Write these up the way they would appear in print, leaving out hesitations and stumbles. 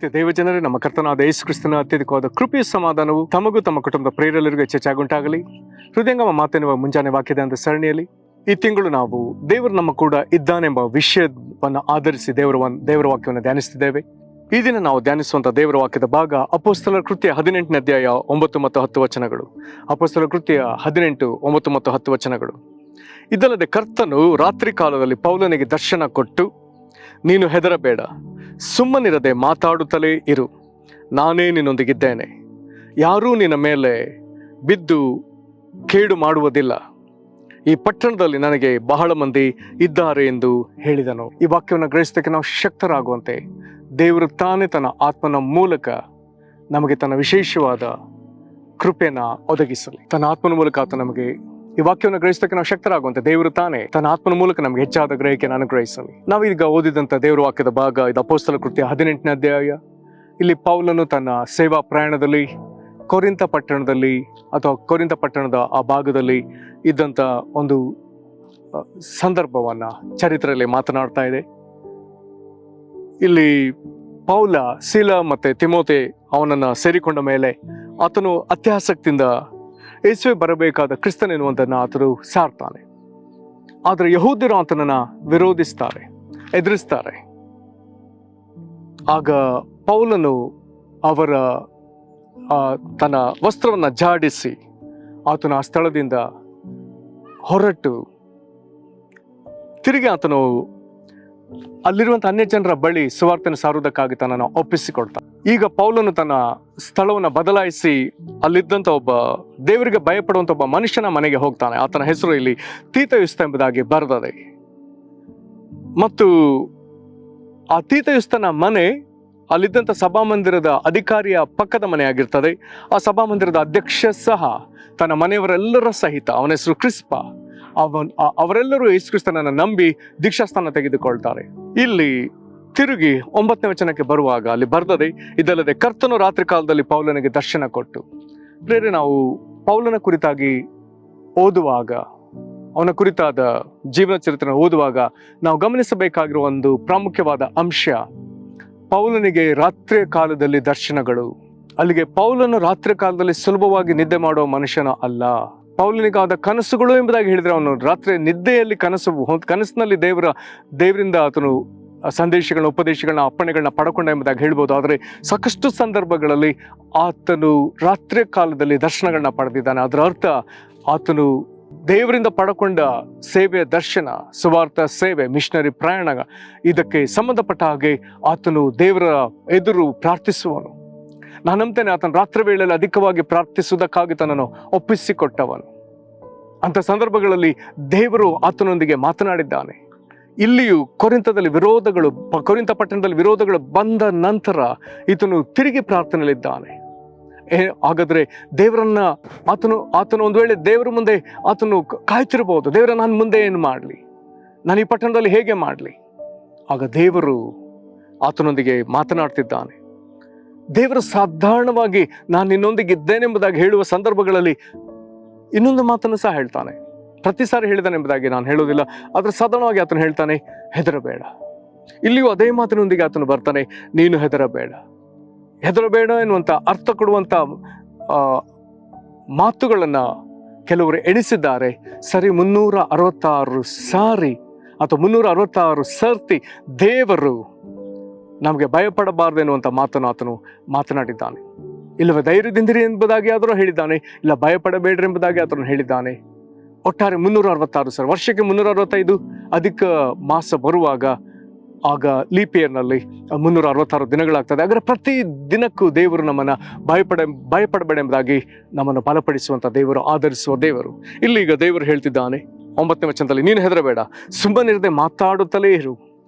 ಪ್ರೀತಿ ದೇವಜನರೇ, ನಮ್ಮ ಕರ್ತನಾದ ಯೇಸು ಕ್ರಿಸ್ತನ ಅತ್ಯಧಿಕವಾದ ಕೃಪೆಯ ಸಮಾಧಾನವು ತಮಗೂ ತಮ್ಮ ಕುಟುಂಬದ ಪ್ರೇರೆಲ್ಲರಿಗೂ ಹೆಚ್ಚಾಗುಂಟಾಗಲಿ. ಹೃದಯಂಗಮ ಮಾತೆನ್ನುವ ಮುಂಜಾನೆ ವಾಕ್ಯದ ಅಂತ ಸರಣಿಯಲ್ಲಿ ಈ ತಿಂಗಳು ನಾವು ದೇವರು ನಮ್ಮ ಕೂಡ ಇದ್ದಾನೆಂಬ ವಿಷಯವನ್ನು ಆಧರಿಸಿ ದೇವರ ವಾಕ್ಯವನ್ನು ಧ್ಯಾನಿಸುತ್ತಿದ್ದೇವೆ. ಈ ದಿನ ನಾವು ಧ್ಯಾನಿಸುವಂಥ ದೇವರ ವಾಕ್ಯದ ಭಾಗ ಅಪೊಸ್ತಲರ ಕೃತ್ಯ 18ನೇ ಅಧ್ಯಾಯ 9 ಮತ್ತು 10 ವಚನಗಳು. ಅಪೊಸ್ತಲರ ಕೃತ್ಯ 18, 9 ಮತ್ತು 10 ವಚನಗಳು. ಇದಲ್ಲದೆ ಕರ್ತನು ರಾತ್ರಿ ಕಾಲದಲ್ಲಿ ಪೌಲನಿಗೆ ದರ್ಶನ ಕೊಟ್ಟು, ನೀನು ಹೆದರಬೇಡ, ಸುಮ್ಮನಿರದೆ ಮಾತಾಡುತ್ತಲೇ ಇರು, ನಾನೇ ನಿನ್ನೊಂದಿಗಿದ್ದೇನೆ, ಯಾರೂ ನಿನ್ನ ಮೇಲೆ ಬಿದ್ದು ಕೇಡು ಮಾಡುವುದಿಲ್ಲ, ಈ ಪಟ್ಟಣದಲ್ಲಿ ನನಗೆ ಬಹಳ ಮಂದಿ ಇದ್ದಾರೆ ಎಂದು ಹೇಳಿದನು. ಈ ವಾಕ್ಯವನ್ನು ಗ್ರಹಿಸೋದಕ್ಕೆ ನಾವು ಶಕ್ತರಾಗುವಂತೆ ದೇವರು ತಾನೇ ತನ್ನ ಆತ್ಮನ ಮೂಲಕ ನಮಗೆ ತನ್ನ ವಿಶೇಷವಾದ ಕೃಪೆಯನ್ನು ಒದಗಿಸಲಿ. ತನ್ನ ಆತ್ಮನ ಮೂಲಕ ಆತ ನಮಗೆ ಈ ವಾಕ್ಯವನ್ನು ಗ್ರಹಿಸೋದಕ್ಕೆ ನಾವು ಶಕ್ತರಾಗುವಂತೆ ದೇವರು ತಾನೇ ತನ್ನ ಆತ್ಮನ ಮೂಲಕ ನಮಗೆ ಹೆಚ್ಚಾದ ಗ್ರಹಿಕೆಯನ್ನು ಅನುಗ್ರಹಿಸಲಿ. ನಾವೀಗ ಓದಿದಂಥ ದೇವರ ವಾಕ್ಯದ ಭಾಗ ಇದು ಅಪೊಸ್ತಲರ ಕೃತ್ಯ 18ನೇ ಅಧ್ಯಾಯ. ಇಲ್ಲಿ ಪೌಲನು ತನ್ನ ಸೇವಾ ಪ್ರಯಾಣದಲ್ಲಿ ಕೊರಿಂಥ ಪಟ್ಟಣದಲ್ಲಿ ಅಥವಾ ಕೊರಿಂಥ ಪಟ್ಟಣದ ಆ ಭಾಗದಲ್ಲಿ ಇದ್ದಂಥ ಒಂದು ಸಂದರ್ಭವನ್ನು ಚರಿತ್ರೆಯಲ್ಲಿ ಮಾತನಾಡ್ತಾ ಇದೆ. ಇಲ್ಲಿ ಪೌಲ, ಸೀಲ ಮತ್ತು ತಿಮೋಥೆ ಅವನನ್ನು ಸೇರಿಕೊಂಡ ಮೇಲೆ ಆತನು ಅತ್ಯಾಸಕ್ತಿಯಿಂದ ಯೇಸುವೆ ಬರಬೇಕಾದ ಕ್ರಿಸ್ತನೆನ್ನುವಂಥನ್ನು ಆತನು ಸಾರ್ತಾನೆ. ಆದರೆ ಯಹೂದ್ಯರು ಆತನನ್ನು ವಿರೋಧಿಸ್ತಾರೆ, ಎದುರಿಸ್ತಾರೆ. ಆಗ ಪೌಲನು ತನ್ನ ವಸ್ತ್ರವನ್ನು ಜಾಡಿಸಿ ಆತನು ಆ ಸ್ಥಳದಿಂದ ಹೊರಟು ತಿರುಗಿ ಆತನು ಅಲ್ಲಿರುವಂಥ ಅನ್ಯ ಜನರ ಬಳಿ ಸುವಾರ್ತೆಯನ್ನು ಸಾರುವುದಕ್ಕಾಗಿ ತನ್ನನ್ನು ಒಪ್ಪಿಸಿಕೊಡ್ತಾನೆ. ಈಗ ಪೌಲನು ತನ್ನ ಸ್ಥಳವನ್ನು ಬದಲಾಯಿಸಿ ಅಲ್ಲಿದ್ದಂಥ ಒಬ್ಬ ದೇವರಿಗೆ ಭಯಪಡುವಂಥ ಒಬ್ಬ ಮನುಷ್ಯನ ಮನೆಗೆ ಹೋಗ್ತಾನೆ. ಆತನ ಹೆಸರು ಇಲ್ಲಿ ತೀತಯುಸ್ತ ಎಂಬುದಾಗಿ ಬರೆದಿದೆ. ಮತ್ತು ಆ ತೀತಯುಸ್ತನ ಮನೆ ಅಲ್ಲಿದ್ದಂಥ ಸಭಾಮಂದಿರದ ಅಧಿಕಾರಿಯ ಪಕ್ಕದ ಮನೆಯಾಗಿರ್ತದೆ. ಆ ಸಭಾಮಂದಿರದ ಅಧ್ಯಕ್ಷ ಸಹ ತನ್ನ ಮನೆಯವರೆಲ್ಲರ ಸಹಿತ, ಅವನ ಹೆಸರು ಕ್ರಿಸ್ಪ, ಅವರೆಲ್ಲರೂ ಯೇಸು ಕ್ರಿಸ್ತನನ್ನು ನಂಬಿ ದೀಕ್ಷಾಸ್ಥಾನ ತೆಗೆದುಕೊಳ್ತಾರೆ. ಇಲ್ಲಿ ತಿರುಗಿ 9ನೇ ವಚನಕ್ಕೆ ಬರುವಾಗ ಅಲ್ಲಿ ಬರ್ತದೆ, ಇದಲ್ಲದೆ ಕರ್ತನು ರಾತ್ರಿ ಕಾಲದಲ್ಲಿ ಪೌಲನಿಗೆ ದರ್ಶನ ಕೊಟ್ಟು. ಬೇರೆ ನಾವು ಪೌಲನ ಕುರಿತಾಗಿ ಓದುವಾಗ, ಅವನ ಕುರಿತಾದ ಜೀವನ ಚರಿತ್ರೆ ಓದುವಾಗ ನಾವು ಗಮನಿಸಬೇಕಾಗಿರುವ ಒಂದು ಪ್ರಾಮುಖ್ಯವಾದ ಅಂಶ, ಪೌಲನಿಗೆ ರಾತ್ರಿ ಕಾಲದಲ್ಲಿ ದರ್ಶನಗಳು. ಅಲ್ಲಿಗೆ ಪೌಲನು ರಾತ್ರಿ ಕಾಲದಲ್ಲಿ ಸುಲಭವಾಗಿ ನಿದ್ದೆ ಮಾಡುವ ಮನುಷ್ಯನ ಅಲ್ಲ. ಪೌಲನಿಗಾದ ಕನಸುಗಳು ಎಂಬುದಾಗಿ ಹೇಳಿದರೆ ಅವನು ರಾತ್ರಿ ನಿದ್ದೆಯಲ್ಲಿ ಕನಸಿನಲ್ಲಿ ದೇವರಿಂದ ಆತನು ಸಂದೇಶಗಳನ್ನ, ಉಪದೇಶಗಳನ್ನ, ಅಪ್ಪಣೆಗಳನ್ನ ಪಡ್ಕೊಂಡ ಎಂಬುದಾಗಿ ಹೇಳ್ಬೋದು. ಆದರೆ ಸಾಕಷ್ಟು ಸಂದರ್ಭಗಳಲ್ಲಿ ಆತನು ರಾತ್ರಿ ಕಾಲದಲ್ಲಿ ದರ್ಶನಗಳನ್ನ ಪಡೆದಿದ್ದಾನೆ. ಅದರ ಅರ್ಥ ಆತನು ದೇವರಿಂದ ಪಡ್ಕೊಂಡ ಸೇವೆಯ ದರ್ಶನ, ಸುವಾರ್ಥ ಸೇವೆ, ಮಿಷನರಿ ಪ್ರಯಾಣ, ಇದಕ್ಕೆ ಸಂಬಂಧಪಟ್ಟ ಹಾಗೆ ಆತನು ದೇವರ ಎದುರು ಪ್ರಾರ್ಥಿಸುವನು. ನಾನು ನಂಬ್ತೇನೆ ಆತನು ರಾತ್ರಿ ವೇಳೆಯಲ್ಲಿ ಅಧಿಕವಾಗಿ ಪ್ರಾರ್ಥಿಸುವುದಕ್ಕಾಗಿ ತನ್ನನ್ನು ಒಪ್ಪಿಸಿಕೊಟ್ಟವನು. ಅಂಥ ಸಂದರ್ಭಗಳಲ್ಲಿ ದೇವರು ಆತನೊಂದಿಗೆ ಮಾತನಾಡಿದ್ದಾನೆ. ಇಲ್ಲಿಯೂ ಕೊರಿಂಥ ಪಟ್ಟಣದಲ್ಲಿ ವಿರೋಧಗಳು ಬಂದ ನಂತರ ಈತನು ತಿರುಗಿ ಪ್ರಾರ್ಥನೆಯಲ್ಲಿದ್ದಾನೆ. ಹಾಗಾದ್ರೆ ದೇವರನ್ನ ಆತನು ಒಂದು ವೇಳೆ ದೇವರ ಮುಂದೆ ಆತನು ಕಾಯ್ತಿರಬಹುದು, ದೇವರ ನಾನು ಮುಂದೆ ಏನು ಮಾಡಲಿ, ನಾನು ಈ ಪಟ್ಟಣದಲ್ಲಿ ಹೇಗೆ ಮಾಡಲಿ? ಆಗ ದೇವರು ಆತನೊಂದಿಗೆ ಮಾತನಾಡ್ತಿದ್ದಾನೆ. ದೇವರು ಸಾಧಾರಣವಾಗಿ ನಾನು ನಿನ್ನೊಂದಿಗೆ ಇದ್ದೇನೆಂಬುದಾಗಿ ಹೇಳುವ ಸಂದರ್ಭಗಳಲ್ಲಿ ಇನ್ನೊಂದು ಮಾತನ್ನು ಸಹ ಹೇಳ್ತಾನೆ. ಪ್ರತಿ ಸಾರಿ ಹೇಳಿದಾನೆ ಎಂಬುದಾಗಿ ನಾನು ಹೇಳೋದಿಲ್ಲ, ಆದರೆ ಸಾಧಾರಣವಾಗಿ ಆತನು ಹೇಳ್ತಾನೆ, ಹೆದರಬೇಡ. ಇಲ್ಲಿಯೂ ಅದೇ ಮಾತಿನೊಂದಿಗೆ ಆತನು ಬರ್ತಾನೆ, ನೀನು ಹೆದರಬೇಡ ಎನ್ನುವಂಥ ಅರ್ಥ ಕೊಡುವಂಥ ಮಾತುಗಳನ್ನು ಕೆಲವರು ಎಣಿಸಿದ್ದಾರೆ. ಸರಿ 366 ಸಾರಿ ಅಥವಾ 366 ಸರ್ತಿ ದೇವರು ನಮಗೆ ಭಯಪಡಬಾರದು ಎನ್ನುವಂಥ ಮಾತನ್ನು ಆತನು ಮಾತನಾಡಿದ್ದಾನೆ. ಇಲ್ಲವೇ ಧೈರ್ಯದಿಂದಿರಿ ಎಂಬುದಾಗಿ ಆದರೂ ಹೇಳಿದ್ದಾನೆ, ಇಲ್ಲ ಭಯಪಡಬೇಡ್ರಿ ಎಂಬುದಾಗಿ ಆತನು ಹೇಳಿದ್ದಾನೆ. ಒಟ್ಟಾರೆ 366 ಸಾರಿ, ವರ್ಷಕ್ಕೆ 365 ಅಧಿಕ ಮಾಸ ಬರುವಾಗ ಆಗ ಲೀಪ್ ಇಯರ್ನಲ್ಲಿ 366 ದಿನಗಳಾಗ್ತದೆ. ಹಾಗಾದರೆ ಪ್ರತಿ ದಿನಕ್ಕೂ ದೇವರು ನಮ್ಮನ್ನು ಭಯಪಡಬೇಡ ಎಂಬುದಾಗಿ ನಮ್ಮನ್ನು ಬಲಪಡಿಸುವಂಥ ದೇವರು, ಆಧರಿಸುವ ದೇವರು. ಇಲ್ಲೀಗ ದೇವರು ಹೇಳ್ತಿದ್ದಾನೆ 9ನೇ ವಚನದಲ್ಲಿ, ನೀನು ಹೆದರಬೇಡ, ಸುಮ್ಮನಿರದೆ ಮಾತಾಡುತ್ತಲೇ ಇರು.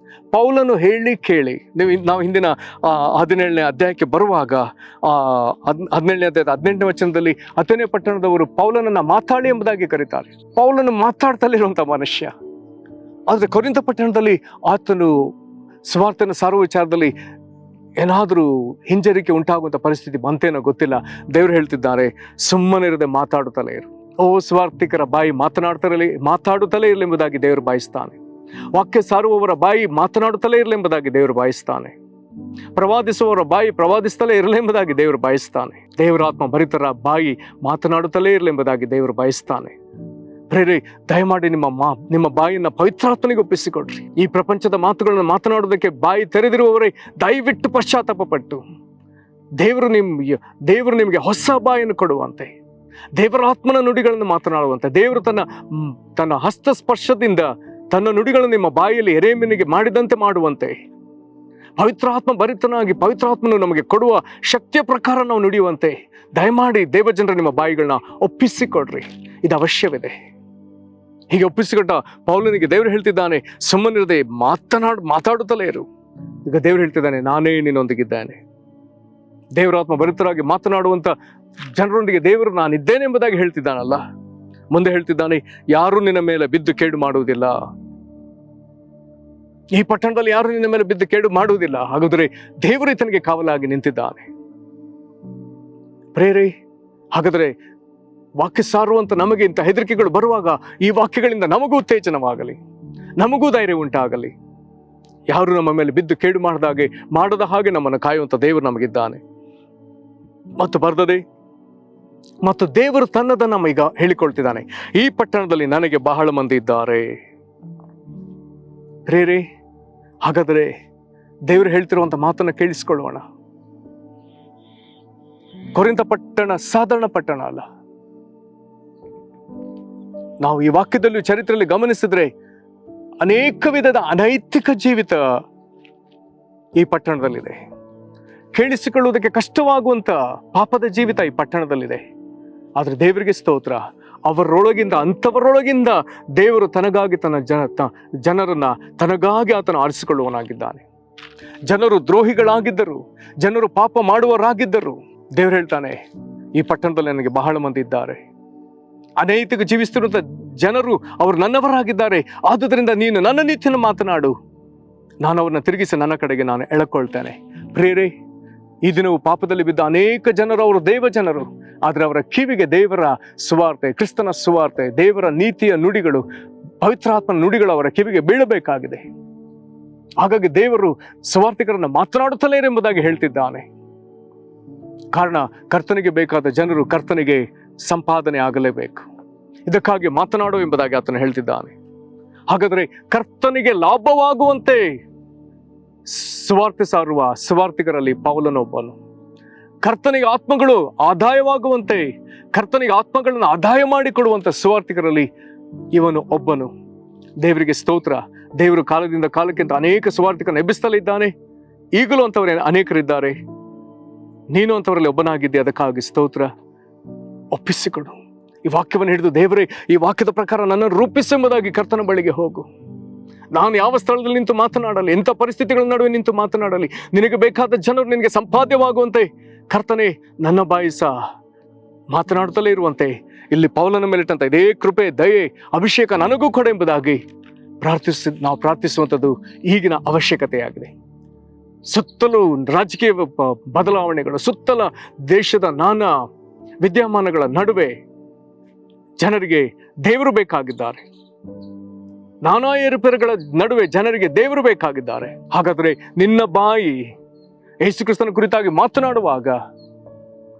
ಪೌಲನು ಹೇಳಿ ಕೇಳಿ, ನಾವು ಹಿಂದಿನ 17ನೇ ಅಧ್ಯಾಯಕ್ಕೆ ಬರುವಾಗ 17ನೇ ಅಧ್ಯಾಯದ 18ನೇ ವಚನದಲ್ಲಿ ಅಥೇನೆ ಪಟ್ಟಣದವರು ಪೌಲನನ್ನು ಮಾತಾಡಿ ಎಂಬುದಾಗಿ ಕರೀತಾರೆ. ಪೌಲನು ಮಾತಾಡ್ತಲೇ ಇರುವಂಥ ಮನುಷ್ಯ. ಆದರೆ ಕೊರಿಂಥ ಪಟ್ಟಣದಲ್ಲಿ ಆತನು ಸುವಾರ್ತೆಯನ್ನು ಸಾರುವ ವಿಚಾರದಲ್ಲಿ ಏನಾದರೂ ಹಿಂಜರಿಕೆ ಉಂಟಾಗುವಂಥ ಪರಿಸ್ಥಿತಿ ಬಂತೇನೋ ಗೊತ್ತಿಲ್ಲ. ದೇವರು ಹೇಳ್ತಿದ್ದಾರೆ, ಸುಮ್ಮನಿರದೆ ಮಾತಾಡುತ್ತಲೇ ಇರು. ಸ್ವಾರ್ಥಿಕರ ಬಾಯಿ ಮಾತಾಡುತ್ತಲೇ ಇರಲಿ ಎಂಬುದಾಗಿ ದೇವರು ಬಯಸ್ತಾನೆ. ವಾಕ್ಯ ಸಾರುವವರ ಬಾಯಿ ಮಾತನಾಡುತ್ತಲೇ ಇರಲಿ ಎಂಬುದಾಗಿ ದೇವರು ಬಯಸ್ತಾನೆ. ಪ್ರವಾದಿಸುವವರ ಬಾಯಿ ಪ್ರವಾದಿಸ್ತಲೇ ಇರಲೆಂಬುದಾಗಿ ದೇವರು ಬಯಸ್ತಾನೆ. ದೇವರ ಆತ್ಮ ಭರಿತರ ಬಾಯಿ ಮಾತನಾಡುತ್ತಲೇ ಇರಲೆಂಬುದಾಗಿ ದೇವರು ಬಯಸ್ತಾನೆ. ಪ್ರೇರೆ, ದಯಮಾಡಿ ನಿಮ್ಮ ಬಾಯಿಯನ್ನು ಪವಿತ್ರಾತ್ಮನಿಗೆ ಒಪ್ಪಿಸಿಕೊಡ್ರಿ. ಈ ಪ್ರಪಂಚದ ಮಾತುಗಳನ್ನು ಮಾತನಾಡೋದಕ್ಕೆ ಬಾಯಿ ತೆರೆದಿರುವವರೇ ದಯವಿಟ್ಟು ಪಶ್ಚಾತ್ತಾಪ ಪಟ್ಟು ದೇವರು ನಿಮಗೆ ಹೊಸ ಬಾಯನ್ನು ಕೊಡುವಂತೆ, ದೇವರ ಆತ್ಮನ ನುಡಿಗಳನ್ನು ಮಾತನಾಡುವಂತೆ, ದೇವರು ತನ್ನ ಹಸ್ತಸ್ಪರ್ಶದಿಂದ ತನ್ನ ನುಡಿಗಳನ್ನು ನಿಮ್ಮ ಬಾಯಲ್ಲಿ ಎರೆಮೀನಿಗೆ ಮಾಡಿದಂತೆ ಮಾಡುವಂತೆ, ಪವಿತ್ರಾತ್ಮ ಭರಿತನಾಗಿ ಪವಿತ್ರಾತ್ಮನು ನಮಗೆ ಕೊಡುವ ಶಕ್ತಿಯ ಪ್ರಕಾರ ನಾವು ನುಡಿಯುವಂತೆ ದಯಮಾಡಿ ದೇವಜನರ ನಿಮ್ಮ ಬಾಯಿಗಳನ್ನ ಒಪ್ಪಿಸಿಕೊಡ್ರಿ. ಇದು ಅವಶ್ಯವಿದೆ. ಹೀಗೆ ಒಪ್ಪಿಸಿಕೊಟ್ಟ ಪೌಲನಿಗೆ ದೇವರು ಹೇಳ್ತಿದ್ದಾನೆ, ಸುಮ್ಮನಿರದೆ ಮಾತಾಡುತ್ತಲೇ ಇರು. ಈಗ ದೇವರು ಹೇಳ್ತಿದ್ದಾನೆ, ನಾನೇ ನಿನ್ನೊಂದಿಗಿದ್ದೇನೆ. ದೇವರಾತ್ಮ ಭರಿತರಾಗಿ ಮಾತನಾಡುವಂತ ಜನರೊಂದಿಗೆ ದೇವರು ನಾನಿದ್ದೇನೆ ಎಂಬುದಾಗಿ ಹೇಳ್ತಿದ್ದಾನಲ್ಲ. ಮುಂದೆ ಹೇಳ್ತಿದ್ದಾನೆ, ಯಾರು ನಿನ್ನ ಮೇಲೆ ಬಿದ್ದು ಕೇಡು ಮಾಡುವುದಿಲ್ಲ. ಈ ಪಟ್ಟಣದಲ್ಲಿ ಯಾರು ನಿನ್ನ ಮೇಲೆ ಬಿದ್ದು ಕೇಡು ಮಾಡುವುದಿಲ್ಲ. ಹಾಗಾದರೆ ದೇವರು ಈತನಿಗೆ ಕಾವಲಾಗಿ ನಿಂತಿದ್ದಾನೆ. ಪ್ರೇರೆ, ಹಾಗಾದರೆ ವಾಕ್ಯ ಸಾರುವಂತ ನಮಗೆ ಇಂಥ ಹೆದರಿಕೆಗಳು ಬರುವಾಗ ಈ ವಾಕ್ಯಗಳಿಂದ ನಮಗೂ ಉತ್ತೇಜನವಾಗಲಿ, ನಮಗೂ ಧೈರ್ಯ ಉಂಟಾಗಲಿ. ಯಾರು ನಮ್ಮ ಮೇಲೆ ಬಿದ್ದು ಕೇಡು ಮಾಡದ ಹಾಗೆ ನಮ್ಮನ್ನು ಕಾಯುವಂತ ದೇವರು ನಮಗಿದ್ದಾನೆ. ಮತ್ತು ಬರ್ದದೆ, ಮತ್ತು ದೇವರು ತನ್ನದನ್ನ ಈಗ ಹೇಳಿಕೊಳ್ತಿದ್ದಾನೆ, ಈ ಪಟ್ಟಣದಲ್ಲಿ ನನಗೆ ಬಹಳ ಮಂದಿ ಇದ್ದಾರೆ. ಪ್ರೇರೆ, ಹಾಗಾದರೆ ದೇವರು ಹೇಳ್ತಿರುವಂತ ಮಾತನ್ನ ಕೇಳಿಸಿಕೊಳ್ಳೋಣ. ಕೊರಿಂಥ ಪಟ್ಟಣ ಸಾಧಾರಣ ಪಟ್ಟಣ ಅಲ್ಲ. ನಾವು ಈ ವಾಕ್ಯದಲ್ಲಿ ಚರಿತ್ರೆಯಲ್ಲಿ ಗಮನಿಸಿದ್ರೆ ಅನೇಕ ವಿಧದ ಅನೈತಿಕ ಜೀವಿತ ಈ ಪಟ್ಟಣದಲ್ಲಿದೆ. ಕೇಳಿಸಿಕೊಳ್ಳುವುದಕ್ಕೆ ಕಷ್ಟವಾಗುವಂತ ಪಾಪದ ಜೀವಿತ ಈ ಪಟ್ಟಣದಲ್ಲಿದೆ. ಆದ್ರೆ ದೇವರಿಗೆ ಸ್ತೋತ್ರ, ಅಂಥವರೊಳಗಿಂದ ದೇವರು ತನಗಾಗಿ ಜನರನ್ನ ತನಗಾಗಿ ಆತನು ಆರಿಸಿಕೊಳ್ಳುವನಾಗಿದ್ದಾನೆ. ಜನರು ದ್ರೋಹಿಗಳಾಗಿದ್ದರು, ಜನರು ಪಾಪ ಮಾಡುವವರಾಗಿದ್ದರು. ದೇವರು ಹೇಳ್ತಾನೆ, ಈ ಪಟ್ಟಣದಲ್ಲಿ ನನಗೆ ಬಹಳ ಮಂದಿ ಇದ್ದಾರೆ. ಅನೈತಿಕ ಜೀವಿಸ್ತಿರುವಂತ ಜನರು ಅವರು ನನ್ನವರಾಗಿದ್ದಾರೆ. ಆದುದರಿಂದ ನೀನು ನನ್ನ ನೀತಿಯನ್ನು ಮಾತನಾಡು, ನಾನು ಅವ್ರನ್ನ ತಿರುಗಿಸಿ ನನ್ನ ಕಡೆಗೆ ನಾನು ಎಳಕೊಳ್ತೇನೆ. ಪ್ರೇರೆ, ಈ ದಿನವೂ ಪಾಪದಲ್ಲಿ ಬಿದ್ದ ಅನೇಕ ಜನರು ಅವರು ದೇವ ಜನರು, ಆದರೆ ಅವರ ಕಿವಿಗೆ ದೇವರ ಸುವಾರ್ತೆ, ಕ್ರಿಸ್ತನ ಸುವಾರ್ತೆ, ದೇವರ ನೀತಿಯ ನುಡಿಗಳು, ಪವಿತ್ರಾತ್ಮನ ನುಡಿಗಳು ಅವರ ಕಿವಿಗೆ ಬೀಳಬೇಕಾಗಿದೆ. ಹಾಗಾಗಿ ದೇವರು ಸುವಾರ್ತಿಕರನ್ನು ಮಾತನಾಡುತ್ತಲೇ ಎಂಬುದಾಗಿ ಹೇಳ್ತಿದ್ದಾನೆ. ಕಾರಣ, ಕರ್ತನಿಗೆ ಬೇಕಾದ ಜನರು ಕರ್ತನಿಗೆ ಸಂಪಾದನೆ ಆಗಲೇಬೇಕು. ಇದಕ್ಕಾಗಿ ಮಾತನಾಡು ಎಂಬುದಾಗಿ ಆತನು ಹೇಳ್ತಿದ್ದಾನೆ. ಹಾಗಾದರೆ ಕರ್ತನಿಗೆ ಲಾಭವಾಗುವಂತೆ ಸುವಾರ್ತೆ ಸಾರುವ ಸುವಾರ್ತಿಕರಲ್ಲಿ ಪೌಲನೊಬ್ಬನು. ಕರ್ತನಿಗೆ ಆತ್ಮಗಳು ಆದಾಯವಾಗುವಂತೆ, ಕರ್ತನಿಗೆ ಆತ್ಮಗಳನ್ನು ಆದಾಯ ಮಾಡಿಕೊಡುವಂತ ಸುವಾರ್ತಿಕರಲ್ಲಿ ಇವನು ಒಬ್ಬನು. ದೇವರಿಗೆ ಸ್ತೋತ್ರ. ದೇವರು ಕಾಲದಿಂದ ಕಾಲಕ್ಕಿಂತ ಅನೇಕ ಸುವಾರ್ತಿಕರನ್ನು ಎಬ್ಬಿಸ್ತಲೇ ಇದ್ದಾನೆ. ಈಗಲೂ ಅಂತವರೇ ಅನೇಕರಿದ್ದಾರೆ. ನೀನು ಅಂತವರಲ್ಲಿ ಒಬ್ಬನಾಗಿದ್ದೆ. ಅದಕ್ಕಾಗಿ ಸ್ತೋತ್ರ. ಒಪ್ಪಿಸಿಕೊಡು. ಈ ವಾಕ್ಯವನ್ನು ಹಿಡಿದು, ದೇವರೇ, ಈ ವಾಕ್ಯದ ಪ್ರಕಾರ ನನ್ನನ್ನು ರೂಪಿಸೆಂಬುದಾಗಿ ಕರ್ತನ ಬಳಿಗೆ ಹೋಗು. ನಾನು ಯಾವ ಸ್ಥಳದಲ್ಲಿ ನಿಂತು ಮಾತನಾಡಲಿ, ಎಂಥ ಪರಿಸ್ಥಿತಿಗಳ ನಡುವೆ ನಿಂತು ಮಾತನಾಡಲಿ, ನಿನಗೆ ಬೇಕಾದ ಜನರು ನಿನಗೆ ಸಂಪಾದ್ಯವಾಗುವಂತೆ ಕರ್ತನೆ ನನ್ನ ಬಾಯಿ ಸಹ ಮಾತನಾಡುತ್ತಲೇ ಇರುವಂತೆ ಇಲ್ಲಿ ಪೌಲನ ಮೇಲಿಟ್ಟಂತ ಇದೇ ಕೃಪೆ, ದಯೆ, ಅಭಿಷೇಕ ನನಗೂ ಕೊಡ ಎಂಬುದಾಗಿ ನಾವು ಪ್ರಾರ್ಥಿಸುವಂಥದ್ದು ಈಗಿನ ಅವಶ್ಯಕತೆಯಾಗಿದೆ. ಸುತ್ತಲೂ ರಾಜಕೀಯ ಬದಲಾವಣೆಗಳು, ಸುತ್ತಲ ದೇಶದ ನಾನಾ ವಿದ್ಯಮಾನಗಳ ನಡುವೆ ಜನರಿಗೆ ದೇವರು ಬೇಕಾಗಿದ್ದಾರೆ. ನಾನಾ ಏರುಪೇರುಗಳ ನಡುವೆ ಜನರಿಗೆ ದೇವರು ಬೇಕಾಗಿದ್ದಾರೆ. ಹಾಗಾದರೆ ನಿನ್ನ ಬಾಯಿ ಯೇಸು ಕ್ರಿಸ್ತನ ಕುರಿತಾಗಿ ಮಾತನಾಡುವಾಗ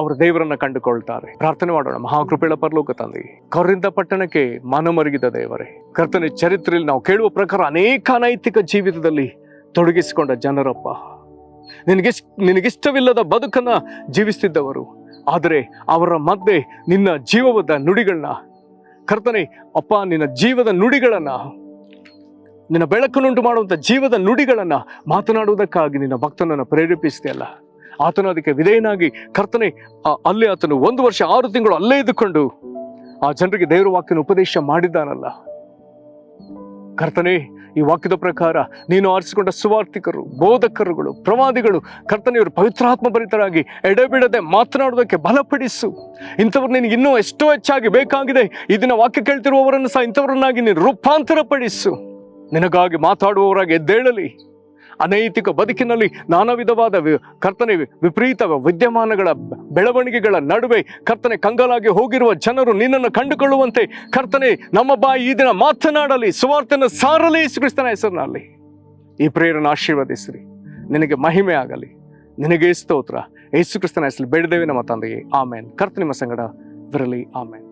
ಅವರು ದೇವರನ್ನ ಕಂಡುಕೊಳ್ತಾರೆ. ಪ್ರಾರ್ಥನೆ ಮಾಡೋಣ. ಮಹಾಕೃಪೆಯ ಪರಲೋಕ ತಂದೆ, ಕೊರಿಂಥ ಪಟ್ಟಣಕ್ಕೆ ಮನಮರುಗಿದ ದೇವರೇ, ಕರ್ತನ ಚರಿತ್ರೆಯಲ್ಲಿ ನಾವು ಕೇಳುವ ಪ್ರಕಾರ ಅನೇಕ ಅನೈತಿಕ ಜೀವಿತದಲ್ಲಿ ತೊಡಗಿಸಿಕೊಂಡ ಜನರಪ್ಪ, ನಿನಗಿಷ್ಟವಿಲ್ಲದ ಬದುಕನ್ನ ಜೀವಿಸ್ತಿದ್ದವರು. ಆದರೆ ಅವರ ಮಧ್ಯೆ ನಿನ್ನ ಜೀವದ ನುಡಿಗಳನ್ನ ಕರ್ತನೆ ಅಪ್ಪ, ನಿನ್ನ ಜೀವದ ನುಡಿಗಳನ್ನ, ನಿನ್ನ ಬೆಳಕನ್ನುಂಟು ಮಾಡುವಂಥ ಜೀವದ ನುಡಿಗಳನ್ನ ಮಾತನಾಡುವುದಕ್ಕಾಗಿ ನಿನ್ನ ಭಕ್ತನನ್ನು ಪ್ರೇರೇಪಿಸಿದೆಯಲ್ಲ, ಆತನು ಅದಕ್ಕೆ ವಿಧೇಯನಾಗಿ ಕರ್ತನೆ ಅಲ್ಲೇ ಆತನು 1 ವರ್ಷ 6 ತಿಂಗಳು ಅಲ್ಲೇ ಇದ್ದುಕೊಂಡು ಆ ಜನರಿಗೆ ದೇವರ ವಾಕ್ಯನ ಉಪದೇಶ ಮಾಡಿದ್ದಾನಲ್ಲ. ಕರ್ತನೆ, ಈ ವಾಕ್ಯದ ಪ್ರಕಾರ ನೀನು ಆರಿಸಿಕೊಂಡ ಸುವಾರ್ತಿಕರು, ಬೋಧಕರುಗಳು, ಪ್ರವಾದಿಗಳು ಕರ್ತನೆ, ಇವರು ಪವಿತ್ರಾತ್ಮ ಭರಿತರಾಗಿ ಎಡೆಬಿಡದೆ ಮಾತನಾಡುವುದಕ್ಕೆ ಬಲಪಡಿಸು. ಇಂಥವ್ರು ನಿನಗೆ ಇನ್ನೂ ಎಷ್ಟೋ ಹೆಚ್ಚಾಗಿ ಬೇಕಾಗಿದೆ. ಇದನ್ನ ವಾಕ್ಯ ಕೇಳ್ತಿರುವವರನ್ನು ಸಹ ಇಂಥವರನ್ನಾಗಿ ನೀನು ರೂಪಾಂತರ ಪಡಿಸು. ನಿನಗಾಗಿ ಮಾತಾಡುವವರಾಗಿ ಎದ್ದೇಳಲಿ. ಅನೈತಿಕ ಬದುಕಿನಲ್ಲಿ ನಾನಾ ವಿಧವಾದ ಕರ್ತನೆ ವಿಪರೀತ ವಿದ್ಯಮಾನಗಳ ಬೆಳವಣಿಗೆಗಳ ನಡುವೆ ಕರ್ತನೆ ಕಂಗಾಲಾಗಿ ಹೋಗಿರುವ ಜನರು ನಿನ್ನನ್ನು ಕಂಡುಕೊಳ್ಳುವಂತೆ ಕರ್ತನೆ ನಮ್ಮ ಬಾಯಿ ಈ ದಿನ ಮಾತನಾಡಲಿ, ಸುವಾರ್ತೆಯನ್ನು ಸಾರಲಿ. ಯೇಸು ಕ್ರಿಸ್ತನ ಹೆಸರಿನಲ್ಲಿ ಈ ಪ್ರೇರನ್ನು ಆಶೀರ್ವದಿಸಿರಿ. ನಿನಗೆ ಮಹಿಮೆ ಆಗಲಿ. ನಿನಗೆ ಸ್ತೋತ್ರ. ಯೇಸು ಕ್ರಿಸ್ತನ ಹೆಸರಲ್ಲಿ ಬೇಡಿದ್ದೇವೆ ನಮ್ಮ ತಂದೆಯೇ, ಆಮೇನ್. ಕರ್ತನ ನಿಮ್ಮ ಸಂಗಡ ಇರಲಿ. ಆಮೇನ್.